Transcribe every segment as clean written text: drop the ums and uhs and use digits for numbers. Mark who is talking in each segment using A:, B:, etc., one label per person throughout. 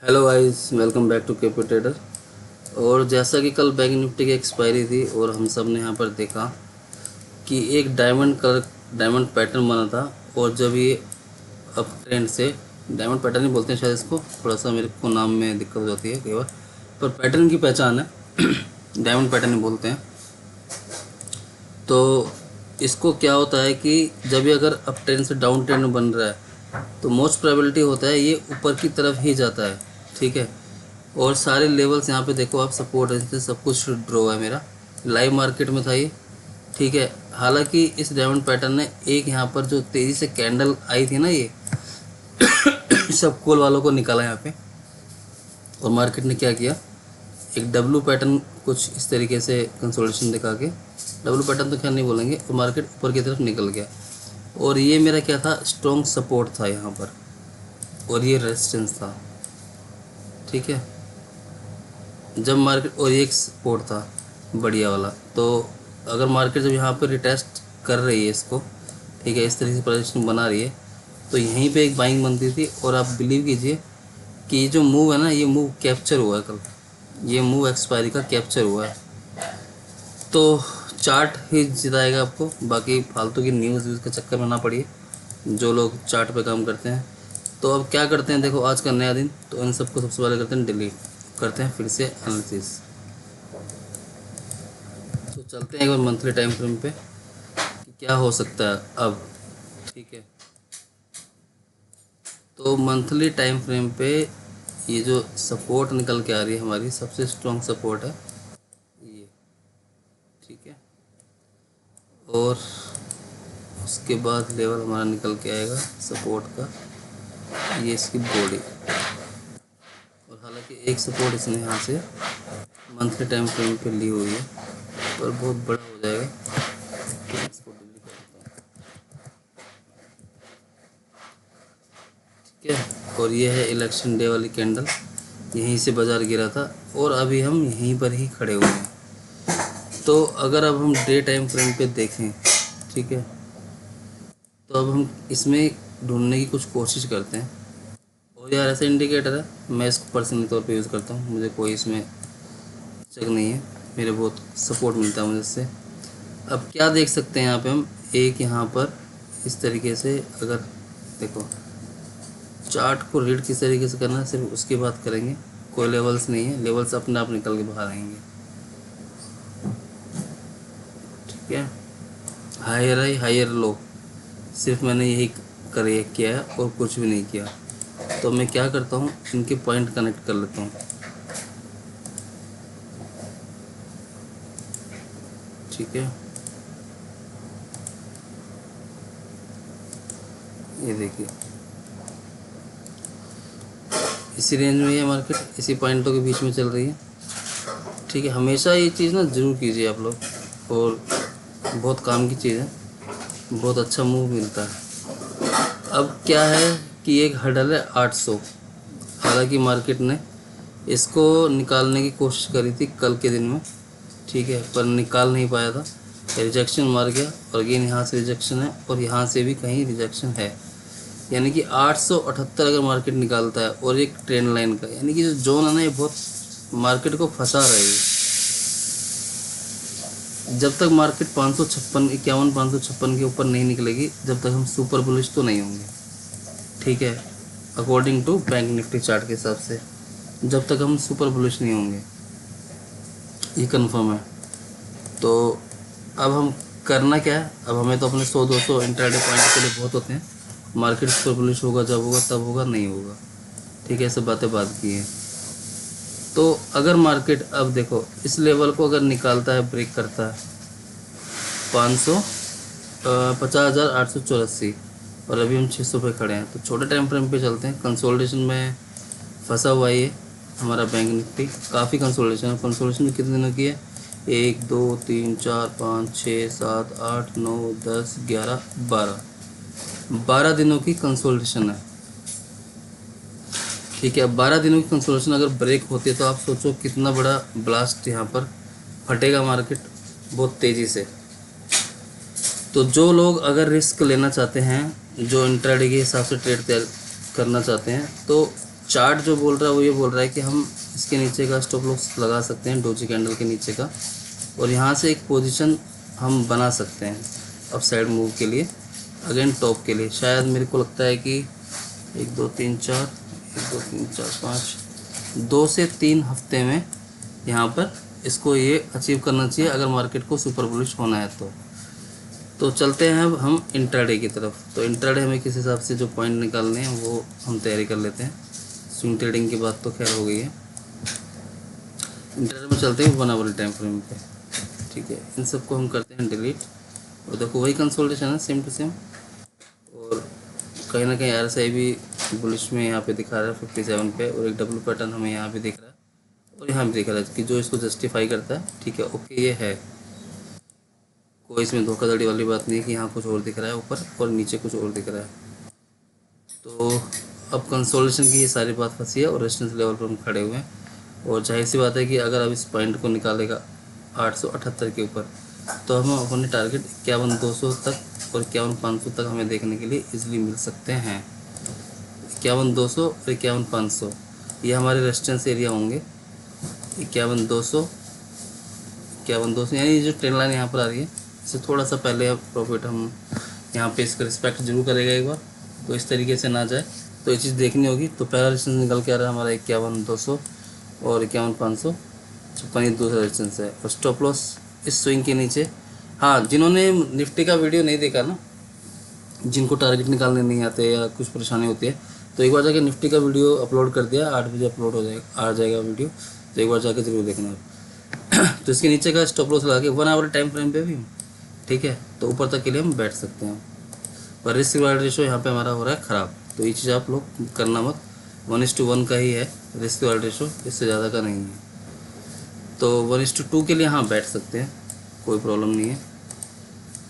A: Hello guys, welcome back to KP trader. और जैसा कि कल बैंक निफ्टी की एक्सपायरी थी और हम सब ने यहाँ पर देखा कि एक डायमंड पैटर्न बना था। और जब ये अप ट्रेंड से डायमंड पैटर्न ही बोलते हैं शायद इसको, थोड़ा सा मेरे को नाम में दिक्कत हो जाती है कई बार, पर पैटर्न की पहचान है डायमंड पैटर्न ही बोलते हैं। तो इसको क्या होता है कि जब ये अगर अप ट्रेंड से डाउन ट्रेंड बन रहा है तो मोस्ट प्रोबेबिलिटी होता है ये ऊपर की तरफ ही जाता है। ठीक है। और सारे लेवल्स यहाँ पे देखो आप, सपोर्ट रेजिस्टेंस सब कुछ ड्रॉ है मेरा, लाइव मार्केट में था ये। ठीक है। हालांकि इस डायमंड पैटर्न ने एक यहाँ पर जो तेज़ी से कैंडल आई थी ना, ये सब कॉल वालों को निकाला यहाँ पे। और मार्केट ने क्या किया, एक डब्लू पैटर्न कुछ इस तरीके से कंसोलिडेशन दिखा के, डब्लू पैटर्न तो खैर नहीं बोलेंगे, और मार्केट ऊपर की तरफ निकल गया। और ये मेरा क्या था, स्ट्रॉन्ग सपोर्ट था यहाँ पर, और ये रेजिस्टेंस था। ठीक है। जब मार्केट, और ये एक सपोर्ट था बढ़िया वाला। तो अगर मार्केट जब यहाँ पर रिटेस्ट कर रही है इसको, ठीक है, इस तरीके से पोजीशन बना रही है, तो यहीं पे एक बाइंग बनती थी। और आप बिलीव कीजिए कि ये जो मूव है ना, ये मूव कैप्चर हुआ है कल, ये मूव एक्सपायरी का कैप्चर हुआ है। तो चार्ट ही जिताएगा आपको, बाकी फालतू की न्यूज़ व्यूज़ के चक्कर में ना पड़िए जो लोग चार्ट पे काम करते हैं। तो अब क्या करते हैं, देखो आज का नया दिन, तो इन सबको सबसे पहले करते हैं डिलीट, करते हैं फिर से एनालिसिस। तो चलते हैं एक बार मंथली टाइम फ्रेम पे कि क्या हो सकता है अब। ठीक है। तो मंथली टाइम फ्रेम पे ये जो सपोर्ट निकल के आ रही है हमारी, सबसे स्ट्रॉन्ग सपोर्ट है ये। ठीक है। और उसके बाद लेवल हमारा निकल के आएगा सपोर्ट का, ये इसकी बॉडी। और हालांकि एक सपोर्ट इसने यहाँ से मंथली टाइम फ्रेम पे ली हुई है, पर बहुत बड़ा हो जाएगा, तो इसको डिलीट करता हूँ। ठीक है। और ये है इलेक्शन डे वाली कैंडल, यहीं से बाज़ार गिरा था और अभी हम यहीं पर ही खड़े हुए हैं। तो अगर अब हम डे टाइम फ्रेम पे देखें, ठीक है, तो अब हम इसमें ढूंढने की कुछ कोशिश करते हैं। और यार ऐसा इंडिकेटर है, मैं इसको पर्सनली तौर पे यूज़ करता हूँ, मुझे कोई इसमें चेक नहीं है, मेरे बहुत सपोर्ट मिलता है मुझे इससे। अब क्या देख सकते हैं यहाँ पे हम, एक यहाँ पर इस तरीके से, अगर देखो चार्ट को रीड किस तरीके से करना है सिर्फ उसकी बात करेंगे, कोई लेवल्स नहीं है, लेवल्स अपने आप निकल के बाहर आएंगे। ठीक है। हायर हाई हायर लो, सिर्फ मैंने यही किया है और कुछ भी नहीं किया। तो मैं क्या करता हूँ, इनके पॉइंट कनेक्ट कर लेता हूँ। ठीक है। ये देखिए इसी रेंज में ये मार्केट, इसी पॉइंटों के बीच में चल रही है। ठीक है। हमेशा ये चीज़ ना ज़रूर कीजिए आप लोग, और बहुत काम की चीज़ है, बहुत अच्छा मूव मिलता है। अब क्या है कि एक हर्डल है 800, हालांकि मार्केट ने इसको निकालने की कोशिश करी थी कल के दिन में, ठीक है, पर निकाल नहीं पाया था, रिजेक्शन मार गया। और अगेन यहाँ से रिजेक्शन है और यहाँ से भी कहीं रिजेक्शन है, यानी कि 878 अगर मार्केट निकालता है और एक ट्रेंड लाइन का, यानी कि जो जोन है ना, ये बहुत मार्केट को फंसा रही है। जब तक मार्केट 556 51 556 के ऊपर नहीं निकलेगी, जब तक हम सुपर बुलिश तो नहीं होंगे। ठीक है। According to bank Nifty chart के हिसाब से जब तक हम सुपर बुलिश नहीं होंगे, ये कंफर्म है। तो अब हम करना क्या है, अब हमें तो अपने 100-200 इंट्राडे पॉइंट के लिए बहुत होते हैं, मार्केट सुपर बुलिश होगा जब होगा, तब होगा, नहीं होगा। ठीक है, सब बातें बात की हैं। तो अगर मार्केट अब देखो इस लेवल को अगर निकालता है, ब्रेक करता है 50,884, और अभी हम 600 पे खड़े हैं, तो छोटे टाइम फ्रेम पे चलते हैं। कंसोलिडेशन में फंसा हुआ ये हमारा बैंक निफ्टी, काफ़ी कंसोलिडेशन है। कंसोलिडेशन कितने दिनों की है, 1 2 3 4 5 6 7 8 9 10 11 12 दिनों की कंसोलिडेशन है। ठीक है। अब 12 दिनों की कंसोलिडेशन अगर ब्रेक होती है तो आप सोचो कितना बड़ा ब्लास्ट यहाँ पर फटेगा मार्केट, बहुत तेज़ी से। तो जो लोग अगर रिस्क लेना चाहते हैं, जो इंट्राडे के हिसाब से ट्रेड तैयार करना चाहते हैं, तो चार्ट जो बोल रहा है वो ये बोल रहा है कि हम इसके नीचे का स्टॉप लॉस लगा सकते हैं डोजी कैंडल के नीचे का, और यहाँ से एक पोजीशन हम बना सकते हैं अप साइड मूव के लिए, अगेन टॉप के लिए। शायद मेरे को लगता है कि 1 2 3 4 1 2 3 4 5 2 से 3 हफ्ते में यहाँ पर इसको ये अचीव करना चाहिए अगर मार्केट को सुपर बुलिश होना है तो चलते हैं अब हम इंट्राडे की तरफ। तो इंट्राडे हमें किस हिसाब से जो पॉइंट निकालने हैं वो हम तैयारी कर लेते हैं। स्विंग ट्रेडिंग की बात तो खैर हो गई है, इंट्राडे में चलते हैं 1 आवर टाइम फ्रेम पे। ठीक है, इन सबको हम करते हैं डिलीट, और देखो वही कंसोलिडेशन है सेम टू सेम, और कहीं ना कहीं RSI भी बुलिश में यहाँ पे दिखा रहा है 57 पे, और एक डब्ल्यू पैटर्न हमें यहाँ भी दिख रहा है और यहाँ भी दिख रहा है कि जो इसको जस्टिफाई करता है। ठीक है, ओके, ये है, कोई इसमें धोखाधड़ी वाली बात नहीं है कि यहाँ कुछ और दिख रहा है ऊपर और नीचे कुछ और दिख रहा है। तो अब कंसोलिडेशन की ये सारी बात फंसी है और रेजिस्टेंस लेवल पर हम खड़े हुए हैं, और जाहिर सी बात है कि अगर अब इस पॉइंट को निकालेगा 878 के ऊपर तो हम अपने टारगेट 51,200 तक और 51,500 तक हमें देखने के लिए इजीली मिल सकते हैं। 51,200 और 51,500 ये हमारे रेजिस्टेंस एरिया होंगे। 51,200 यानी जो ट्रेंड लाइन यहाँ पर आ रही है इससे थोड़ा सा पहले प्रॉफिट हम यहाँ पे इसका रिस्पेक्ट जरूर करेगा एक बार, तो इस तरीके से ना जाए, तो ये चीज़ देखनी होगी। तो पहला रेजिस्टेंस निकल के आ रहा है हमारा 51,200 और 51,500, 56 दूसरा रेजिस्टेंस है, और स्टॉप लॉस इस स्विंग के नीचे। हाँ, जिन्होंने निफ्टी का वीडियो नहीं देखा ना, जिनको टारगेट निकालने नहीं आते या कुछ परेशानी होती है, तो एक बार जाके निफ्टी का वीडियो अपलोड कर दिया, 8 बजे अपलोड हो जाएगा, आ जाएगा वीडियो, तो एक बार जाके ज़रूर देखना आप। तो इसके नीचे का स्टॉप लॉस लगा के 1 आवर टाइम फ्रेम पे भी, ठीक है, तो ऊपर तक के लिए हम बैठ सकते हैं। पर रिस्क रिवार्ड रेशो यहाँ पे हमारा हो रहा है ख़राब, तो ये चीज़ आप लोग करना मत। 1:1 का ही है रिस्क रिवार्ड रेशो, इससे ज़्यादा का नहीं है। तो 1:2 के लिए हाँ बैठ सकते हैं, कोई प्रॉब्लम नहीं है,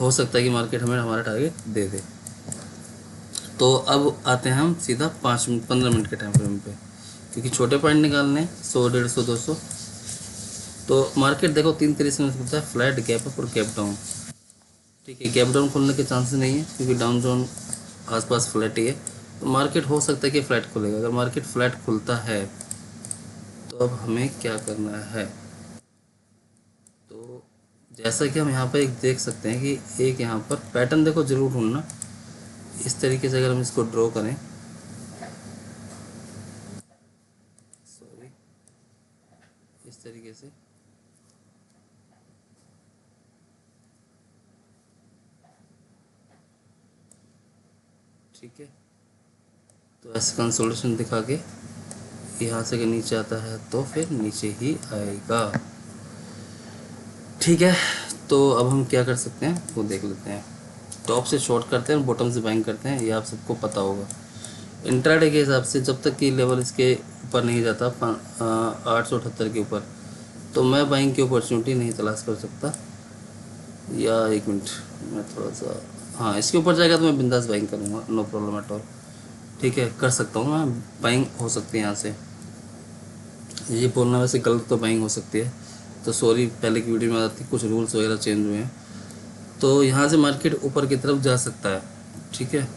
A: हो सकता है कि मार्केट हमें हमारा टारगेट दे दे। तो अब आते हैं हम सीधा 15 मिनट के टाइम फ्रेम पे, क्योंकि छोटे पॉइंट निकालने 100, 150, 200। तो मार्केट देखो 3 तरीके में खुलता है, फ्लैट, गैप अप और गैप डाउन। ठीक है, गैप डाउन खुलने के चांसेस नहीं है क्योंकि डाउन जोन आसपास फ्लैट ही है, तो मार्केट हो सकता है कि फ्लैट खुलेगा। अगर मार्केट फ्लैट खुलता है तो अब हमें क्या करना है, तो जैसा कि हम यहाँ पर एक देख सकते हैं कि एक यहाँ पर पैटर्न देखो जरूर ढूंढना, इस तरीके से अगर हम इसको ड्रॉ करें, सॉरी, इस तरीके से, ठीक है, तो ऐसे कंसोलिडेशन दिखा के यहाँ से अगर नीचे आता है तो फिर नीचे ही आएगा। ठीक है, तो अब हम क्या कर सकते हैं वो देख लेते हैं। टॉप से शॉर्ट करते हैं, बॉटम से बाइंग करते हैं, ये आप सबको पता होगा। इंट्राडे के हिसाब से जब तक कि लेवल इसके ऊपर नहीं जाता 878 के ऊपर, तो मैं बाइंग की अपॉर्चुनिटी नहीं तलाश कर सकता। या एक मिनट, मैं थोड़ा सा, हाँ, इसके ऊपर जाएगा तो मैं बिंदास बाइंग करूँगा, नो प्रॉब्लम एट ऑल। ठीक है, कर सकता हूँ मैं, बाइंग हो सकती है यहाँ से। ये बोलना वैसे गलत, तो बाइंग हो सकती है, तो सॉरी, पहले की वीडियो में आती कुछ रूल्स वगैरह चेंज हुए हैं। तो यहाँ से मार्केट ऊपर की तरफ जा सकता है, ठीक है,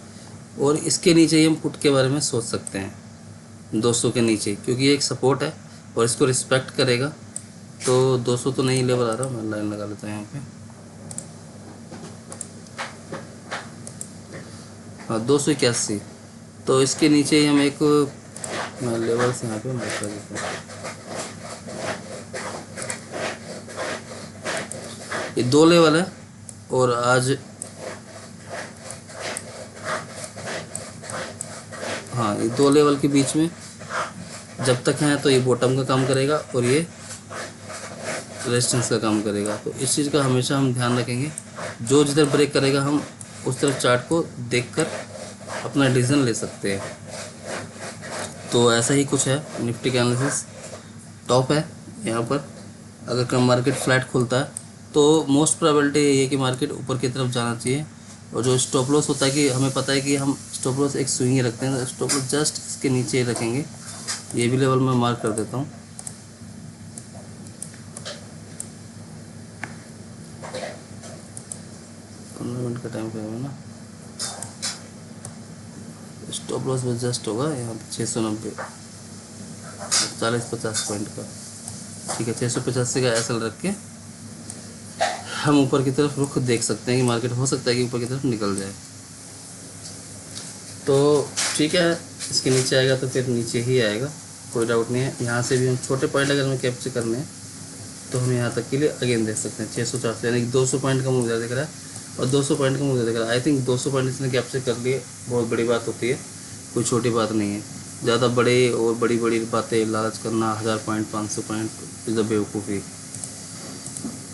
A: और इसके नीचे ही हम पुट के बारे में सोच सकते हैं 200 के नीचे, क्योंकि ये एक सपोर्ट है और इसको रिस्पेक्ट करेगा। तो 200 तो नहीं लेवल आ रहा, मैं लाइन लगा लेता हूँ यहाँ पे, हाँ 281। तो इसके नीचे ही हम एक, मैं लेवल से यहाँ पे मार्क कर देता हूँ, ये 2 लेवल है, और आज, हाँ, ये 2 लेवल के बीच में जब तक हैं तो ये बॉटम का काम करेगा और ये रेजिस्टेंस का काम करेगा। तो इस चीज़ का हमेशा हम ध्यान रखेंगे, जो जिधर ब्रेक करेगा हम उस तरफ चार्ट को देखकर अपना डिसीजन ले सकते हैं। तो ऐसा ही कुछ है निफ्टी का एनालिसिस। टॉप है यहाँ पर, अगर मार्केट फ्लैट खुलता है तो मोस्ट प्रोबेबिलिटी यही है कि मार्केट ऊपर की तरफ जाना चाहिए। और जो स्टॉप लॉस होता है कि हमें पता है कि हम स्टॉप लॉस एक स्विंग ही रखते हैं, तो स्टॉप लॉस जस्ट इसके नीचे ही रखेंगे। ये भी लेवल मैं मार्क कर देता हूँ। मिनट का टाइम फ्रेम है ना, स्टॉप लॉस बस जस्ट होगा यहाँ पे 690। 40-50 पॉइंट का। ठीक है, 685 का एसएल रख के हम ऊपर की तरफ रुख देख सकते हैं कि मार्केट हो सकता है कि ऊपर की तरफ निकल जाए। तो ठीक है, इसके नीचे आएगा तो फिर नीचे ही आएगा, कोई डाउट नहीं है। यहाँ से भी हम छोटे पॉइंट अगर हमें कैप्चर करने हैं तो हम यहाँ तक के लिए अगेन देख सकते हैं 600-400, यानी कि 200 पॉइंट का मूव दिख रहा है और 200 पॉइंट का मूव दिख रहा है। आई थिंक 200 पॉइंट इसने कैप्चर कर लिए, बहुत बड़ी बात होती है, कोई छोटी बात नहीं है। ज़्यादा बड़े और बड़ी बड़ी बातें लालच करना 1000 पॉइंट 500 पॉइंट इज़ अ बेवकूफ़ी।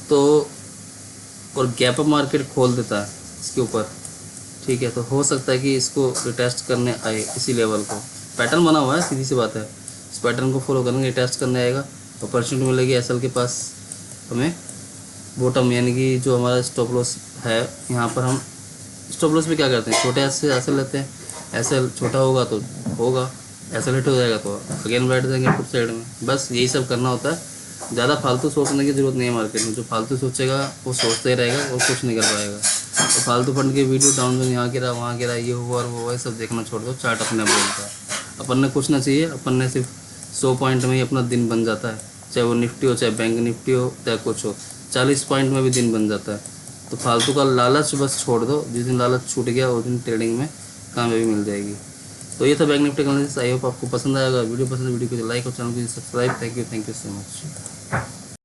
A: तो और गैप अप मार्केट खोल देता है इसके ऊपर। ठीक है, तो हो सकता है कि इसको रिटेस्ट करने आए इसी लेवल को। पैटर्न बना हुआ है, सीधी सी बात है, इस पैटर्न को फॉलो करेंगे, टेस्ट करने आएगा, अपॉर्चुनिटी मिलेगी एसएल के पास हमें बॉटम, यानी कि जो हमारा स्टॉप लॉस है। यहाँ पर हम स्टॉप लॉस में क्या करते हैं, छोटे ऐसे एसएल लेते हैं, एसएल छोटा होगा तो होगा, एसएल हिट हो जाएगा तो अगेन बैठ जाएंगे फुट साइड में। बस यही सब करना होता है, ज़्यादा फालतू सोचने की ज़रूरत नहीं है मार्केट में। जो फालतू सोचेगा वो सोचते ही रहेगा और कुछ नहीं कर पाएगा। तो फालतू फंड के वीडियो डाउन जोन यहाँ गिरा वहाँ गिरा, ये हुआ और वो हुआ, सब देखना छोड़ दो, चार्ट अपने आप बोलता है। अपन ने कुछ ना चाहिए, अपन ने सिर्फ 100 पॉइंट में ही अपना दिन बन जाता है, चाहे वो निफ्टी हो, चाहे बैंक निफ्टी हो, चाहे कुछ हो, 40 पॉइंट में भी दिन बन जाता है। तो फालतू का लालच बस छोड़ दो, जिस दिन लालच छूट गया उस दिन ट्रेडिंग में कामयाबी मिल जाएगी। तो ये था बैंक निफ्टी का एनालिसिस। आई होप आपको पसंद आएगा। वीडियो पसंद है वीडियो को लाइक और चैनल को subscribe. Thank you so much.